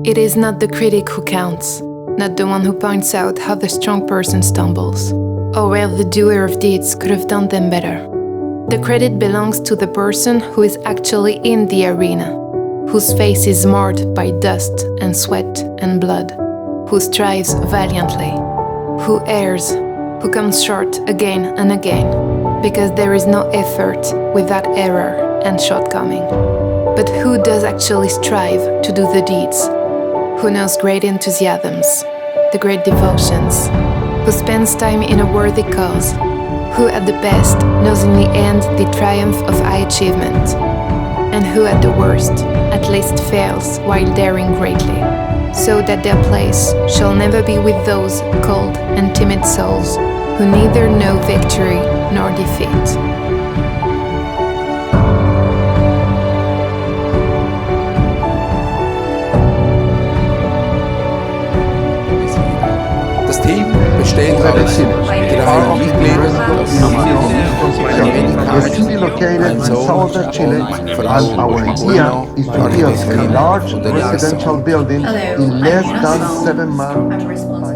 It is not the critic who counts, not the one who points out how the strong person stumbles, or where the doer of deeds could have done them better. The credit belongs to the person who is actually in the arena, whose face is marred by dust and sweat and blood, who strives valiantly, who errs, who comes short again and again, because there is no effort without error and shortcoming. But who does actually strive to do the deeds? Who knows great enthusiasms, the great devotions, who spends time in a worthy cause, who at the best knows in the end the triumph of high achievement, and who at the worst at least fails while daring greatly, so that their place shall never be with those cold and timid souls who neither know victory nor defeat. Das Team besteht aus 3 Mitgliedern, The city located in southern Chile, and our idea is to build a large residential building in less than 7 months.